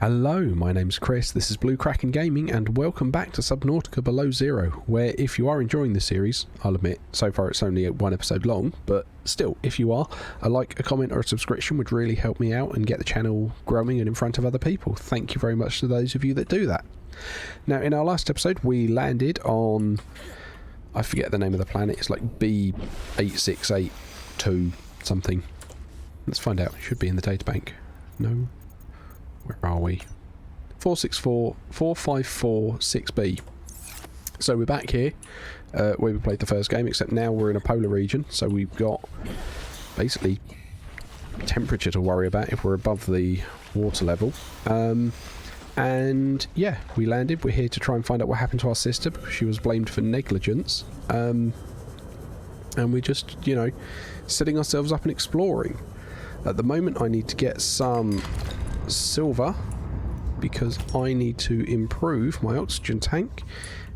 Hello, my name's Chris, this is Blue Kraken Gaming, and welcome back to Subnautica Below Zero, where if you are enjoying this series, I'll admit, so far it's only one episode long, but still, if you are, a like, a comment or a subscription would really help me out and get the channel growing and in front of other people. Thank you very much to those of you that do that. Now, in our last episode, we landed on, I forget the name of the planet, it's like B8682 something. Let's find out, it should be in the databank. No. Where are we? 4546b. So we're back here where we played the first game, except now we're in a polar region, so we've got basically temperature to worry about if we're above the water level. And yeah, we landed. We're here to try and find out what happened to our sister because she was blamed for negligence. And we're just, you know, setting ourselves up and exploring. At the moment I need to get some silver because I need to improve my oxygen tank,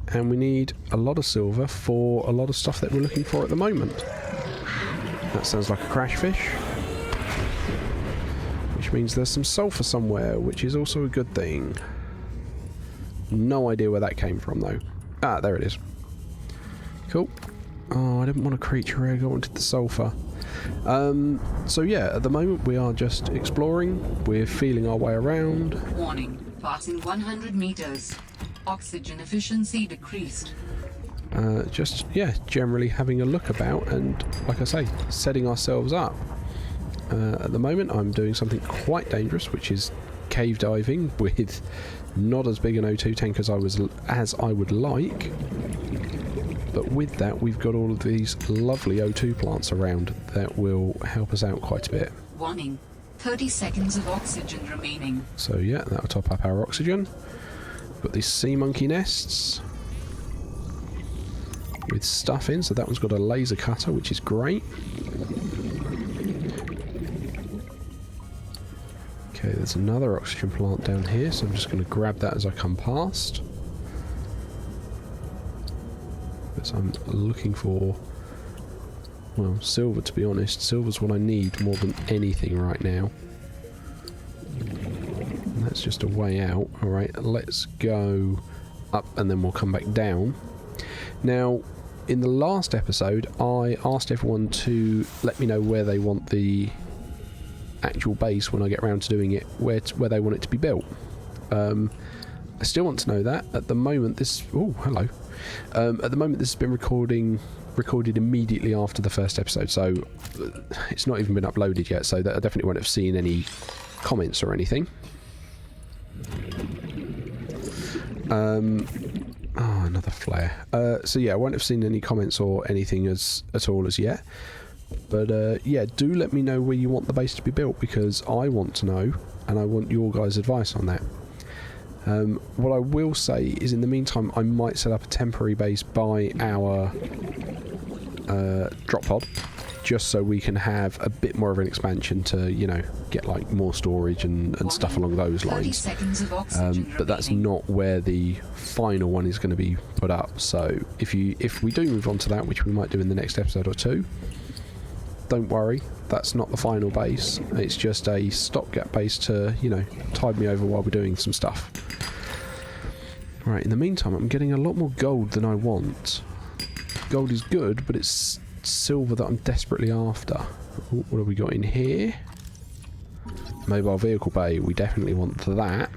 and we need a lot of silver for a lot of stuff that we're looking for at the moment. That sounds like a crash fish, which means there's some sulfur somewhere, which is also a good thing. No idea where that came from though. Ah, there it is. Cool. Oh, I didn't want a creature egg, I wanted the sulfur. So yeah, at the moment we are just exploring, we're feeling our way around. Warning, passing 100 meters. Oxygen efficiency decreased. Just, yeah, generally having a look about and, like I say, setting ourselves up. At the moment I'm doing something quite dangerous, which is cave diving with not as big an O2 tank as I would like. But with that, we've got all of these lovely O2 plants around that will help us out quite a bit. Warning, 30 seconds of oxygen remaining. So yeah, that'll top up our oxygen. Got these sea monkey nests with stuff in, so that one's got a laser cutter, which is great. Okay, there's another oxygen plant down here, so I'm just going to grab that as I come past. I'm looking for, well, silver, to be honest. Silver's what I need more than anything right now. And that's just a way out. Alright, let's go up and then we'll come back down. Now, in the last episode, I asked everyone to let me know where they want the actual base when I get around to doing it, where they want it to be built. I still want to know that. At the moment, this... Oh, hello. At the moment, this has been recorded immediately after the first episode, so it's not even been uploaded yet, so that I definitely won't have seen any comments or anything. Oh, another flare. So yeah, I won't have seen any comments or anything at all as yet. But yeah, do let me know where you want the base to be built, because I want to know, and I want your guys' advice on that. What I will say is, in the meantime, I might set up a temporary base by our drop pod, just so we can have a bit more of an expansion to, you know, get like more storage and stuff along those lines. But that's not where the final one is going to be put up. So if we do move on to that, which we might do in the next episode or two, don't worry, that's not the final base. It's just a stopgap base to, you know, tide me over while we're doing some stuff. Right, in the meantime, I'm getting a lot more gold than I want. Gold is good, but it's silver that I'm desperately after. Ooh, what have we got in here? Mobile vehicle bay, we definitely want that.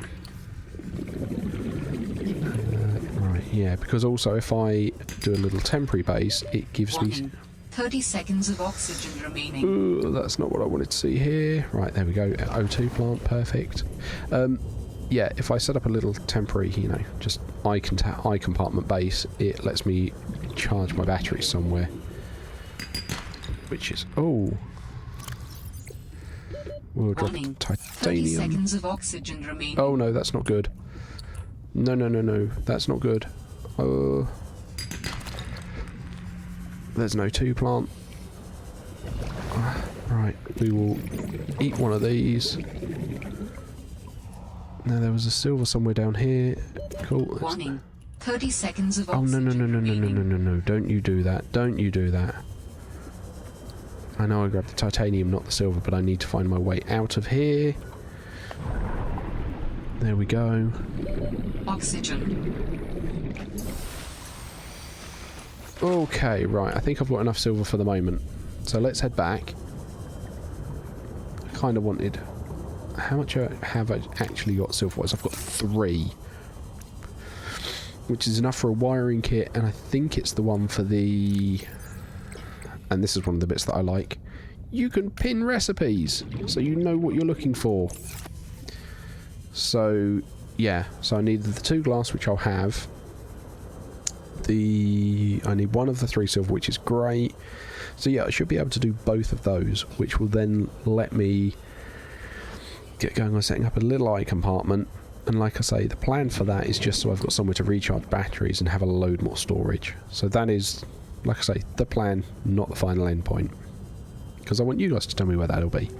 Right, yeah, because also if I do a little temporary base, it gives me... 30 seconds of oxygen remaining. Ooh, that's not what I wanted to see here. Right, there we go. O2 plant, perfect. Yeah, if I set up a little temporary, you know, just eye compartment base, it lets me charge my batteries somewhere. Which is... Oh. We'll drop titanium. 30 seconds of oxygen remaining. Oh no, that's not good. No, no, no, no. That's not good. There's no O2 plant. Right, we will eat one of these. Now there was a silver somewhere down here. Cool. Warning. 30 seconds of oxygen. Oh no, no, no, no, no, no, no, no, no. Don't you do that. Don't you do that. I know I grabbed the titanium, not the silver, but I need to find my way out of here. There we go. Oxygen. Okay, right. I think I've got enough silver for the moment. So let's head back. I kind of wanted... How much have I actually got silver-wise? I've got 3. Which is enough for a wiring kit, and I think it's the one for the... And this is one of the bits that I like. You can pin recipes, so you know what you're looking for. So, yeah. So I need the 2 glass, which I'll have. I need 1 of the 3 silver, which is great. So yeah, I should be able to do both of those, which will then let me get going on setting up a little eye compartment. And like I say, the plan for that is just so I've got somewhere to recharge batteries and have a load more storage. So that is, like I say, the plan, not the final end point. Because I want you guys to tell me where that'll be.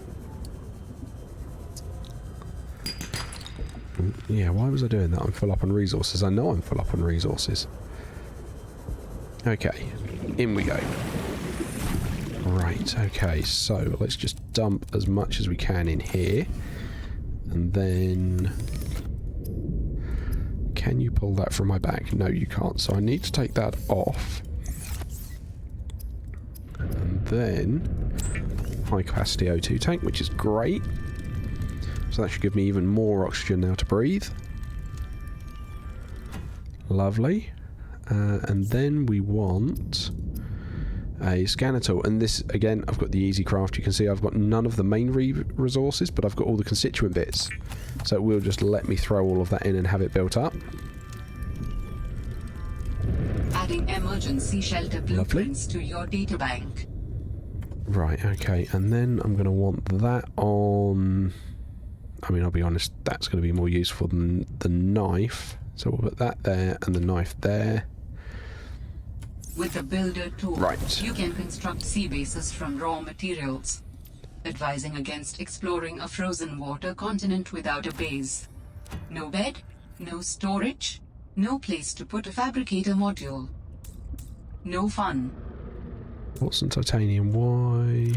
Yeah, why was I doing that? I'm full up on resources. I know I'm full up on resources. Okay, in we go. Right, okay, so let's just dump as much as we can in here. And then... Can you pull that from my back? No, you can't, so I need to take that off. And then... high capacity O2 tank, which is great. So that should give me even more oxygen now to breathe. Lovely. And then we want a scanner tool. And this, again, I've got the easy craft. You can see I've got none of the main resources, but I've got all the constituent bits. So it will just let me throw all of that in and have it built up. Adding emergency shelter blueprints to your databank. Right, okay. And then I'm going to want that on... I mean, I'll be honest, that's going to be more useful than the knife. So we'll put that there and the knife there. With the builder tool, right, you can construct sea bases from raw materials, advising against exploring a frozen water continent without a base. No bed, no storage, no place to put a fabricator module. No fun. Quartz and titanium, why?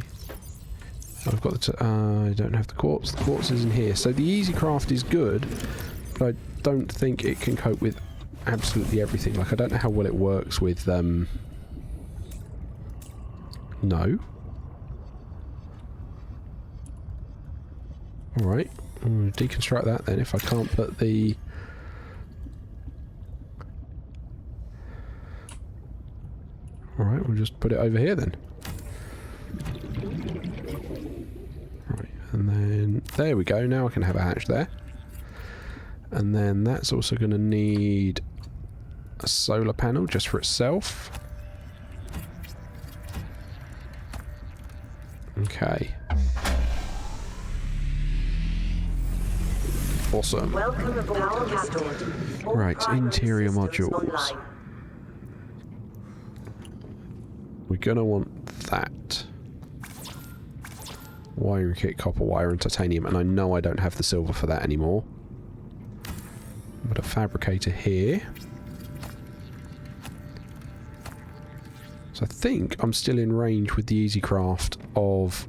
I've got the... I don't have the quartz. The quartz is in here. So the easy craft is good, but I don't think it can cope with absolutely everything. Like, I don't know how well it works with... No. Alright. Deconstruct that then if I can't put the... Alright, we'll just put it over here then. Right, and then... There we go. Now I can have a hatch there. And then that's also going to need a solar panel just for itself. Okay. Awesome. Welcome aboard, Captain. Right, interior modules. We're going to want that. Wiring kit, copper wire and titanium. And I know I don't have the silver for that anymore. But a fabricator here. So I think I'm still in range with the easy craft of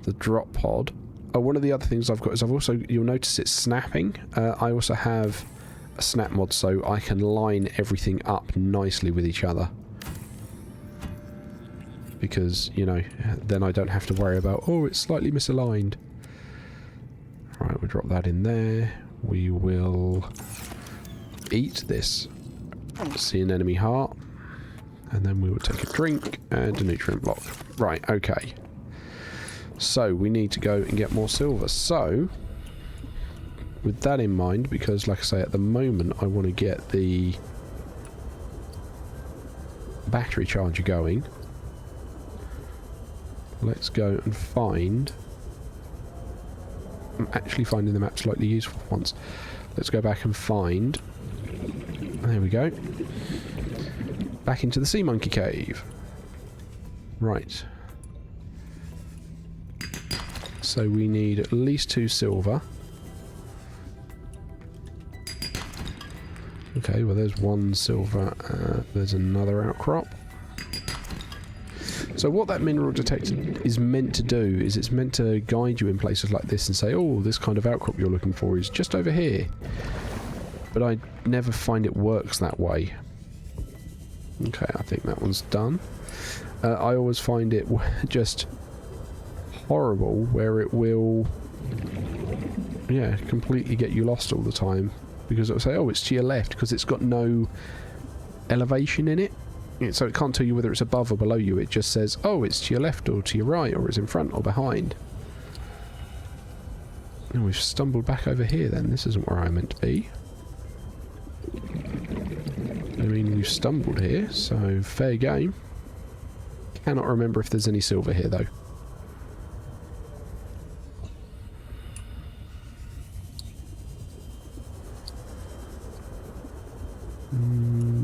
the drop pod. Oh, one of the other things I've got is I've also, you'll notice it's snapping. I also have a snap mod so I can line everything up nicely with each other. Because, you know, then I don't have to worry about, oh, it's slightly misaligned. Right, we'll drop that in there. We will eat this. See an enemy heart. And then we will take a drink and a nutrient block. Right, okay. So, we need to go and get more silver. So, with that in mind, because like I say, at the moment I want to get the battery charger going. Let's go and find... I'm actually finding the map slightly useful once. Let's go back and find... There we go. Back into the sea monkey cave. Right. So we need at least 2 silver. Okay, well there's 1 silver. There's another outcrop. So what that mineral detector is meant to do is it's meant to guide you in places like this and say, oh, this kind of outcrop you're looking for is just over here. But I never find it works that way. Okay, I think that one's done. I always find it just horrible where it will, yeah, completely get you lost all the time. Because it'll say, oh, it's to your left, because it's got no elevation in it. So it can't tell you whether it's above or below you. It just says, oh, it's to your left or to your right, or it's in front or behind. And we've stumbled back over here then. This isn't where I meant to be. I mean, we've stumbled here, so fair game. Cannot remember if there's any silver here, though.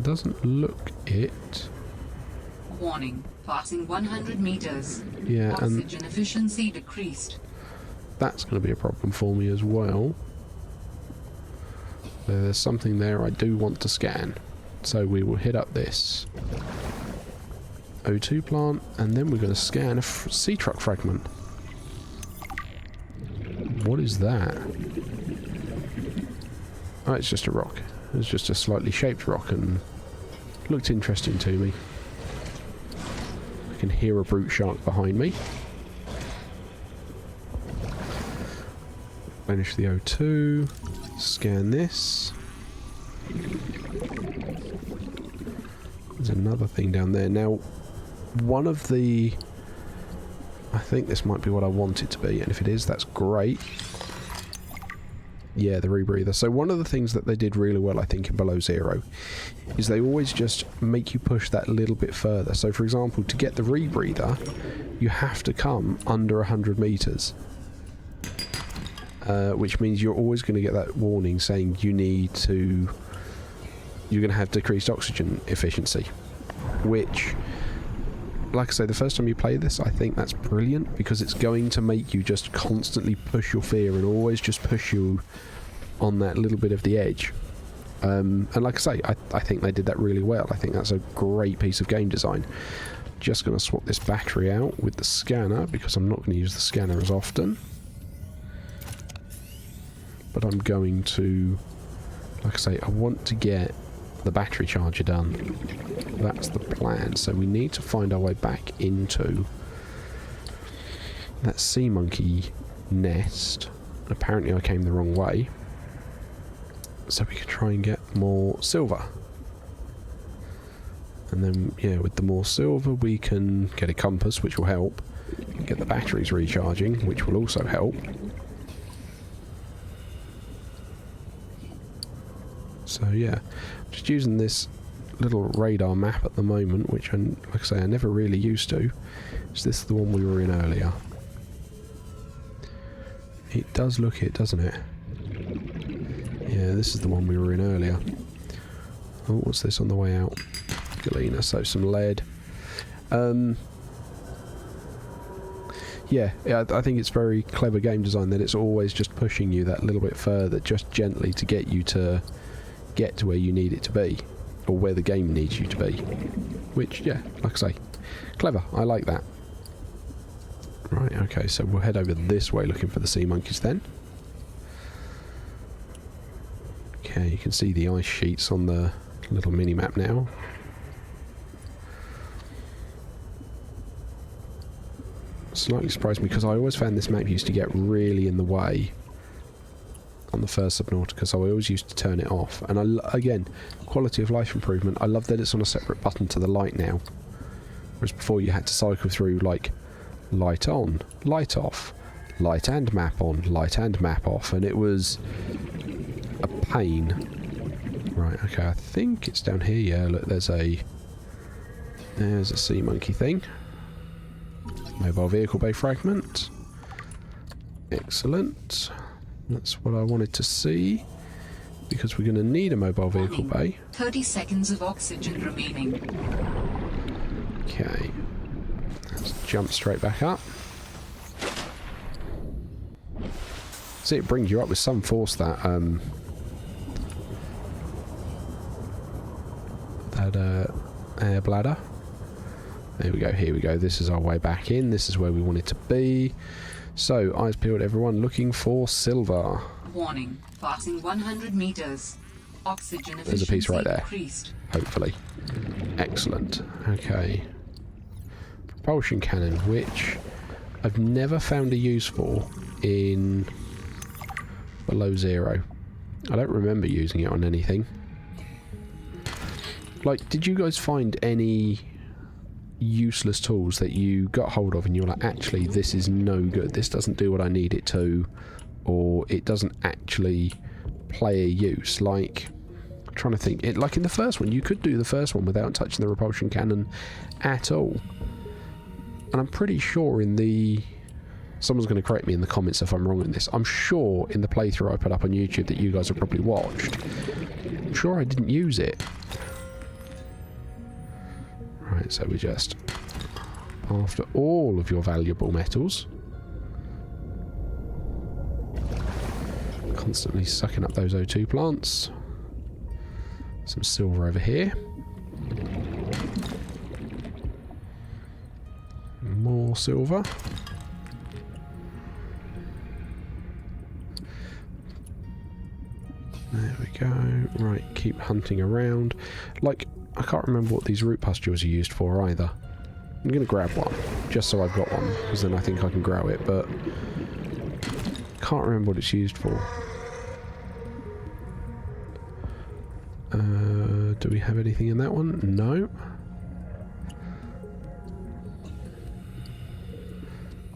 Doesn't look it. Warning, passing 100 meters. Yeah, Oxygen efficiency decreased. That's going to be a problem for me as well. There's something there I do want to scan. So we will hit up this O2 plant, and then we're going to scan a sea truck fragment. What is that? Oh, it's just a rock. It's just a slightly shaped rock and looked interesting to me. I can hear a brute shark behind me. Finish the O2. Scan this. There's another thing down there. Now, one of the... I think this might be what I want it to be, and if it is, that's great. Yeah, the rebreather. So one of the things that they did really well, I think, in Below Zero, is they always just make you push that little bit further. So, for example, to get the rebreather, you have to come under 100 meters. Which means you're always going to get that warning saying you need to... You're going to have decreased oxygen efficiency. Which, like I say, the first time you play this, I think that's brilliant, because it's going to make you just constantly push your fear and always just push you on that little bit of the edge. And like I say, I think they did that really well. I think that's a great piece of game design. Just going to swap this battery out with the scanner, because I'm not going to use the scanner as often. But I'm going to, like I say, I want to get the battery charger done. That's the plan. So we need to find our way back into that sea monkey nest. Apparently I came the wrong way. So we can try and get more silver. And then, yeah, with the more silver we can get a compass, which will help. Get the batteries recharging, which will also help. So yeah, just using this little radar map at the moment, which, like I say, I never really used to. Is this the one we were in earlier? It does look it, doesn't it? Yeah, this is the one we were in earlier. Oh, what's this on the way out? Galena, so some lead. Yeah, I think it's very clever game design that it's always just pushing you that little bit further, just gently, to get you to get to where you need it to be, or where the game needs you to be. Which, yeah, like I say, clever. I like that. Right, okay, so we'll head over this way looking for the sea monkeys then. Okay, you can see the ice sheets on the little mini-map now. Slightly surprised me, because I always found this map used to get really in the way on the first Subnautica, so I always used to turn it off. And again, quality of life improvement. I love that it's on a separate button to the light now, whereas before you had to cycle through like light on, light off, light and map on, light and map off, and it was a pain. Right, okay, I think it's down here. Yeah, look, there's a sea monkey thing. Mobile vehicle bay fragment. Excellent. That's what I wanted to see, because we're going to need a mobile vehicle bay. 30 seconds of oxygen remaining. Okay. Let's jump straight back up. See, it brings you up with some force, that air bladder. There we go, here we go. This is our way back in. This is where we wanted to be. So, eyes peeled, everyone, looking for silver. Warning, passing 100 meters. Oxygen efficiency There's a piece right there. Increased. Hopefully. Excellent. Okay. Propulsion cannon, which I've never found a use for in below zero. I don't remember using it on anything. Like, did you guys find any useless tools that you got hold of and you're like, actually, this is no good, this doesn't do what I need it to, or it doesn't actually play a use? Like, I'm trying to think, like in the first one, you could do the first one without touching the repulsion cannon at all. And I'm pretty sure in the... Someone's going to correct me in the comments if I'm wrong in this. I'm sure in the playthrough I put up on YouTube that you guys have probably watched, I'm sure I didn't use it. Right, so we just... After all of your valuable metals, constantly sucking up those O2 plants. Some silver over here. More silver. There we go. Right, keep hunting around. Like, I can't remember what these root pustules are used for either. I'm going to grab one, just so I've got one, because then I think I can grow it, but can't remember what it's used for. Do we have anything in that one? No.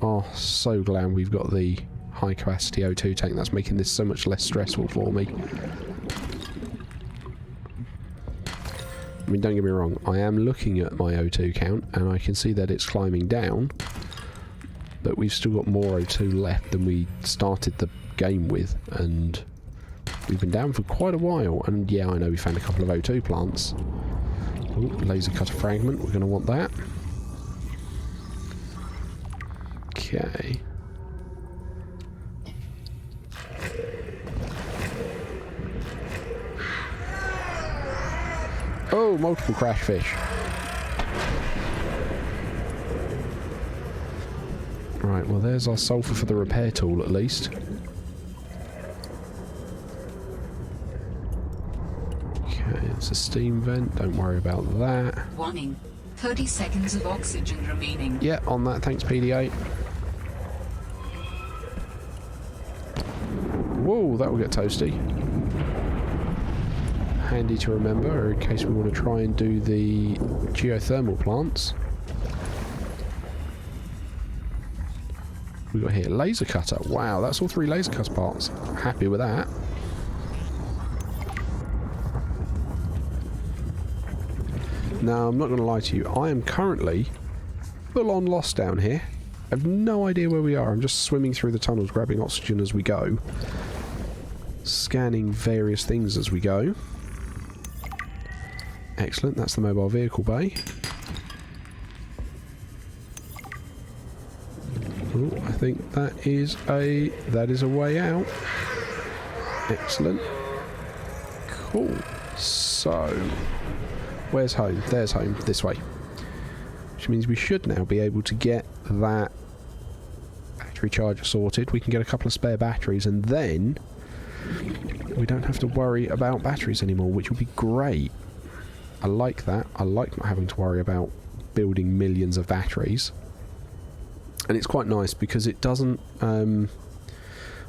Oh, so glad we've got the high capacity O2 tank. That's making this so much less stressful for me. I mean, don't get me wrong, I am looking at my O2 count and I can see that it's climbing down, but we've still got more O2 left than we started the game with, and we've been down for quite a while. And yeah, I know we found a couple of O2 plants. Ooh, laser cutter fragment, we're going to want that. Okay. Oh, multiple crash fish. Right, well there's our sulfur for the repair tool at least. Okay, it's a steam vent, don't worry about that. Warning, 30 seconds of oxygen remaining. Yeah, on that, thanks PDA. Whoa, that will get toasty. Handy to remember in case we want to try and do the geothermal plants. We got here laser cutter. Wow, that's all 3 laser cutter parts. Happy with that. Now, I'm not going to lie to you. I am currently full on lost down here. I have no idea where we are. I'm just swimming through the tunnels, grabbing oxygen as we go, scanning various things as we go. Excellent, that's the mobile vehicle bay. Oh, I think that is a way out. Excellent. Cool. So, where's home? There's home, this way. Which means we should now be able to get that battery charger sorted. We can get a couple of spare batteries, and then we don't have to worry about batteries anymore, which would be great. I like that. I like not having to worry about building millions of batteries. And it's quite nice because it doesn't...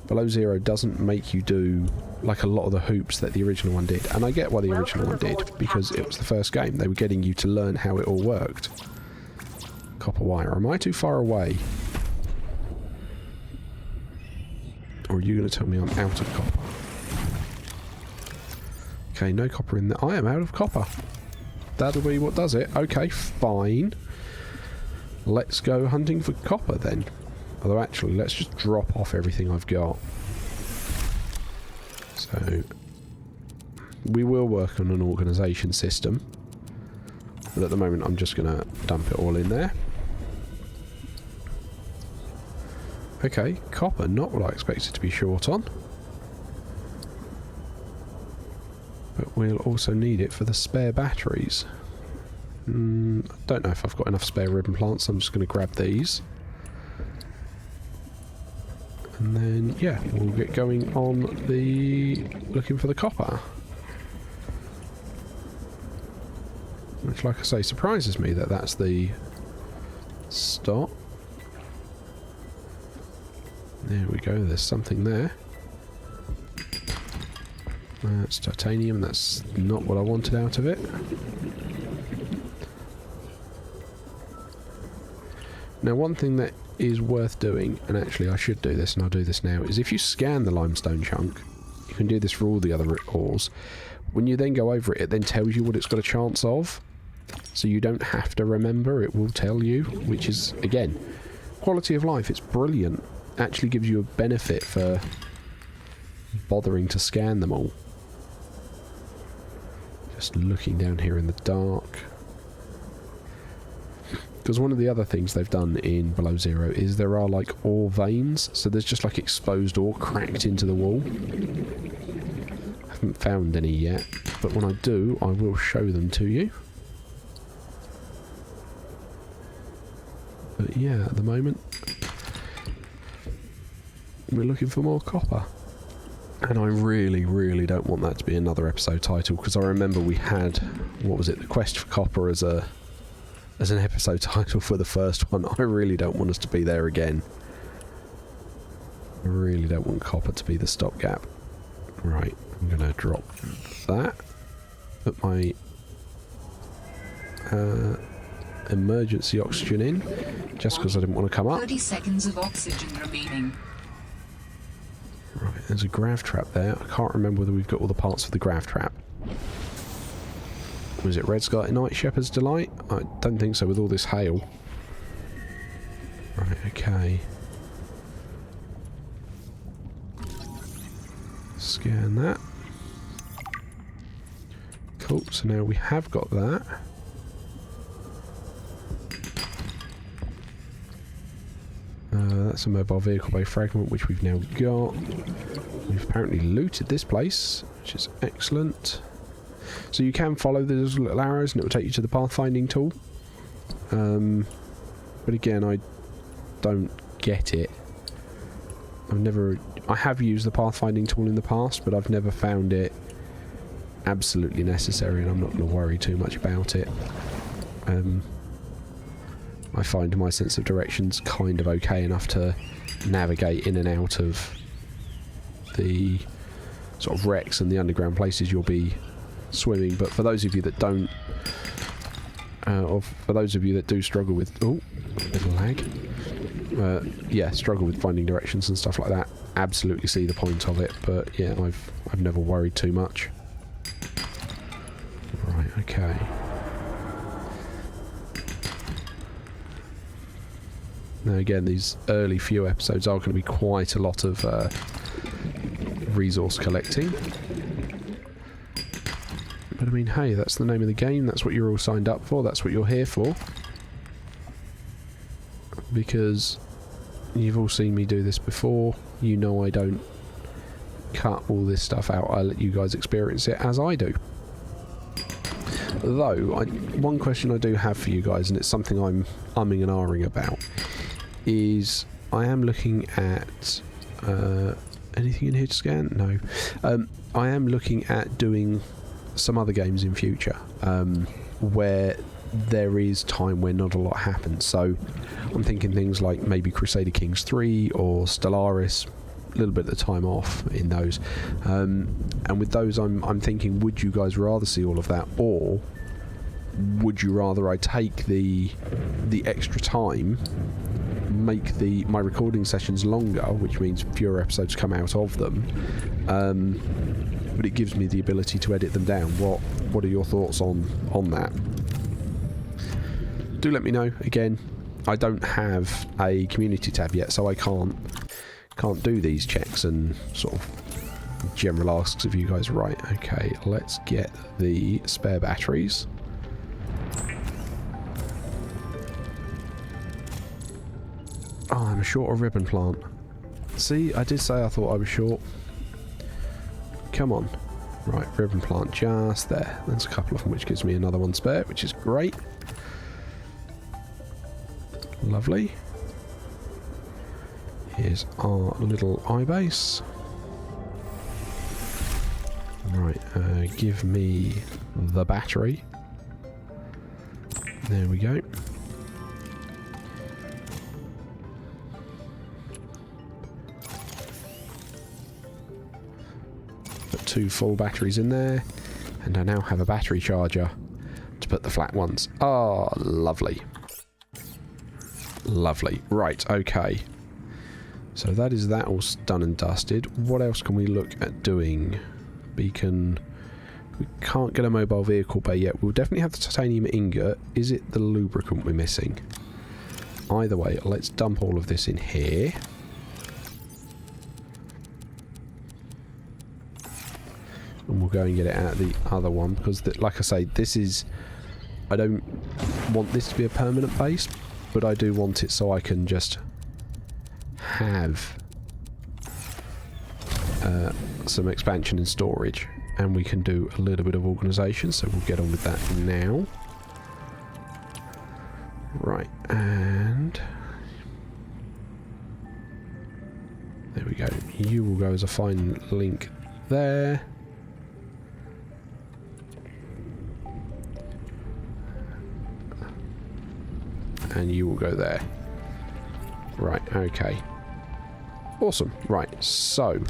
Below Zero doesn't make you do like a lot of the hoops that the original one did. And I get why the original one did, because it was the first game. They were getting you to learn how it all worked. Copper wire. Am I too far away? Or are you going to tell me I'm out of copper? Okay, no copper in there. I am out of copper. That'll be what does it. Okay, fine. Let's go hunting for copper then. Although actually, let's just drop off everything I've got. So, we will work on an organisation system. But at the moment, I'm just going to dump it all in there. Okay, copper, not what I expected to be short on. But we'll also need it for the spare batteries. I don't know if I've got enough spare ribbon plants, so I'm just going to grab these. And then, yeah, we'll get going on the looking for the copper. Which, like I say, surprises me that that's the stop. There we go, there's something there. That's titanium, that's not what I wanted out of it. Now, one thing that is worth doing, and actually I should do this and I'll do this now, is if you scan the limestone chunk, you can do this for all the other ores, when you then go over it, it then tells you what it's got a chance of, so you don't have to remember, it will tell you, which is, again, quality of life. It's brilliant. Actually gives you a benefit for bothering to scan them all. Just looking down here in the dark. Because one of the other things they've done in Below Zero is there are like ore veins, so there's just like exposed ore cracked into the wall. I haven't found any yet, but when I do, I will show them to you. But yeah, at the moment, we're looking for more copper. And I really, really don't want that to be another episode title, because I remember we had, what was it, the Quest for Copper as an episode title for the first one. I really don't want us to be there again. I really don't want copper to be the stopgap. Right, I'm going to drop that. Put my emergency oxygen in, just because I didn't want to come up. 30 seconds of oxygen remaining. Right, there's a grav trap there. I can't remember whether we've got all the parts for the grav trap. Was it Red Scarlet Night Shepherd's Delight? I don't think so with all this hail. Right, okay. Scan that. Cool, so now we have got that. That's a mobile vehicle bay fragment, which we've now got. We've apparently looted this place, which is excellent. So you can follow those little arrows and it will take you to the pathfinding tool. But again, I don't get it. I have used the pathfinding tool in the past, but I've never found it absolutely necessary, and I'm not going to worry too much about it. I find my sense of direction's kind of okay enough to navigate in and out of the sort of wrecks and the underground places you'll be swimming. But for those of you that don't, or for those of you that do struggle with, oh, a bit of lag, yeah, struggle with finding directions and stuff like that, absolutely see the point of it. But yeah, I've never worried too much. Right, okay. Now again, these early few episodes are going to be quite a lot of resource collecting. But I mean, hey, that's the name of the game, that's what you're all signed up for, that's what you're here for. Because you've all seen me do this before, you know I don't cut all this stuff out, I let you guys experience it as I do. Though, one question I do have for you guys, and it's something I'm umming and ahhing about, is I am looking at anything in here to scan? No. I am looking at doing some other games in future where there is time where not a lot happens. So I'm thinking things like maybe Crusader Kings 3 or Stellaris, a little bit of the time off in those. And with those I'm thinking, would you guys rather see all of that, or would you rather I take the extra time, make my recording sessions longer, which means fewer episodes come out of them, but it gives me the ability to edit them down. What are your thoughts on that? Do let me know. Again, I don't have a community tab yet, so I can't do these checks and sort of general asks of you guys. Right, okay, let's get the spare batteries. Oh, I'm short a ribbon plant. See, I did say I thought I was short. Come on. Right, ribbon plant just there. There's a couple of them, which gives me another one spare, which is great. Lovely. Here's our little iBase. Right, give me the battery. There we go. Put 2 full batteries in there, and I now have a battery charger to put the flat ones. Ah, lovely. Lovely. Right, okay. So that is that all done and dusted. What else can we look at doing? Beacon. We can't get a mobile vehicle bay yet. We'll definitely have the titanium ingot. Is it the lubricant we're missing? Either way, let's dump all of this in here. And we'll go and get it out of the other one, because like I say, this is... I don't want this to be a permanent base, but I do want it so I can just have some expansion and storage, and we can do a little bit of organisation, so we'll get on with that now. Right, and there we go. You will go as a fine link there. And you will go there. Right, okay. Awesome. Right, so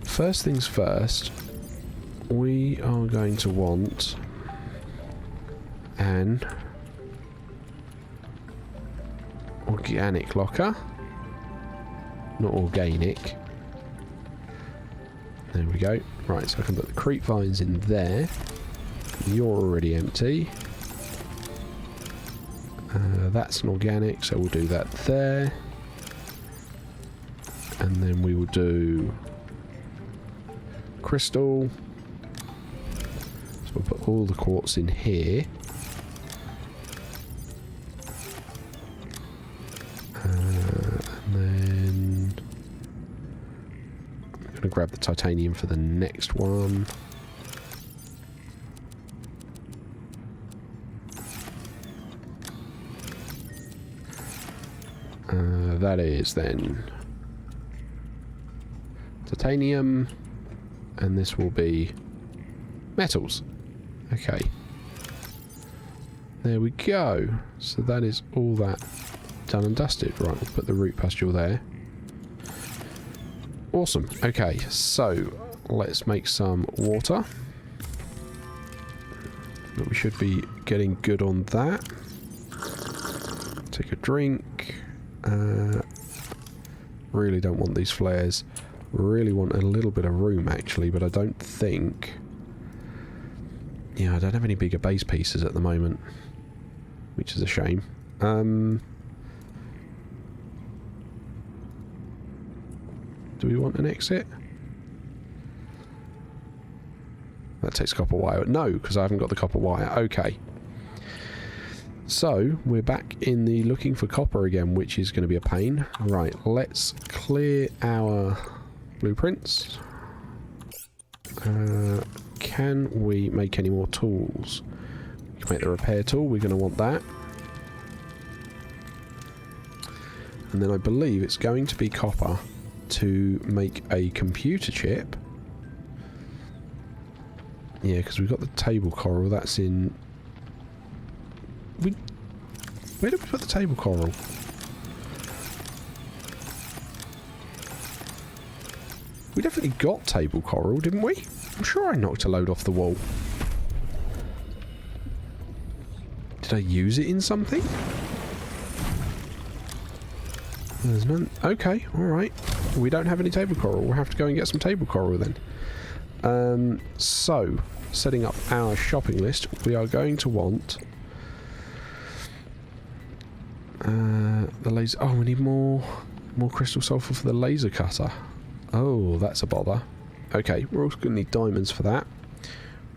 first things first, we are going to want an organic locker. Not organic. There we go. Right, so I can put the creep vines in there. You're already empty. That's an organic, so we'll do that there. And then we will do crystal. So we'll put all the quartz in here. And then I'm going to grab the titanium for the next one. That is then titanium, and this will be metals. Okay. There we go. So that is all that done and dusted. Right, we'll put the root pustule there. Awesome. Okay, so let's make some water. But we should be getting good on that. Take a drink. Really don't want these flares. Really want a little bit of room actually, but I don't think... Yeah, I don't have any bigger base pieces at the moment, which is a shame. Do we want an exit? That takes copper wire. No, because I haven't got the copper wire. Okay. So, we're back in the looking for copper again, which is going to be a pain. Right, let's clear our blueprints. Can we make any more tools? We can make the repair tool, we're going to want that. And then I believe it's going to be copper to make a computer chip. Yeah, because we've got the table coral, that's in... Where did we put the table coral? We definitely got table coral, didn't we? I'm sure I knocked a load off the wall. Did I use it in something? There's none. Okay, alright. We don't have any table coral. We'll have to go and get some table coral then. So, setting up our shopping list, we are going to want... the laser... Oh, we need more crystal sulfur for the laser cutter. Oh, that's a bother. Okay, we're also going to need diamonds for that.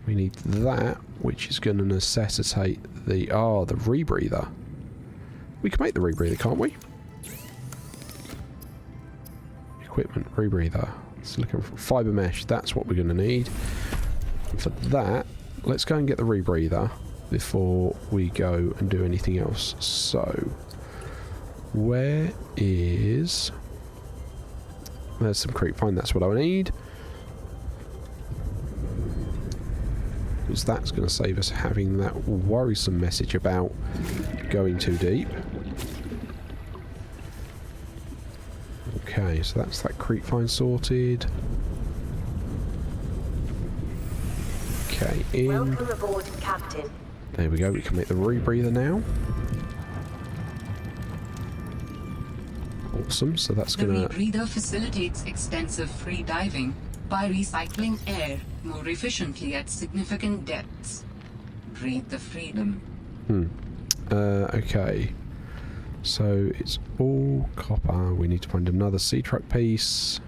We need that, which is going to necessitate the... the rebreather. We can make the rebreather, can't we? Equipment, rebreather. It's looking for fibre mesh. That's what we're going to need. And for that, let's go and get the rebreather. before we go and do anything else. So, where is... There's some creep pine, that's what I need. Because that's going to save us having that worrisome message about going too deep. Okay, so that's that creep pine sorted. Okay, in. Welcome aboard, Captain. There we go, we can make the rebreather now. Awesome, so that's The going to... rebreather facilitates extensive free diving by recycling air more efficiently at significant depths. Breathe the freedom. Okay. So it's all copper. We need to find another sea truck piece.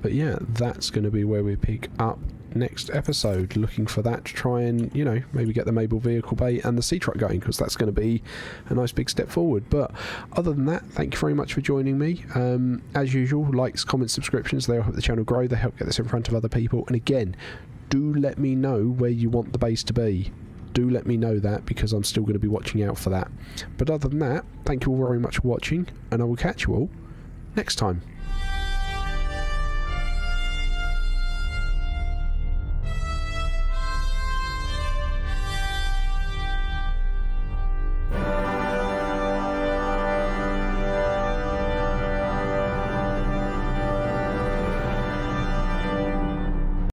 But yeah, that's going to be where we pick up next episode, looking for that to try and, you know, maybe get the Mabel vehicle bay and the sea truck going, because that's going to be a nice big step forward. But other than that, thank you very much for joining me. As usual, likes, comments, subscriptions, they help the channel grow, they help get this in front of other people. And again, do let me know where you want the base to be. Do let me know that, because I'm still going to be watching out for that. But other than that, thank you all very much for watching, and I will catch you all next time.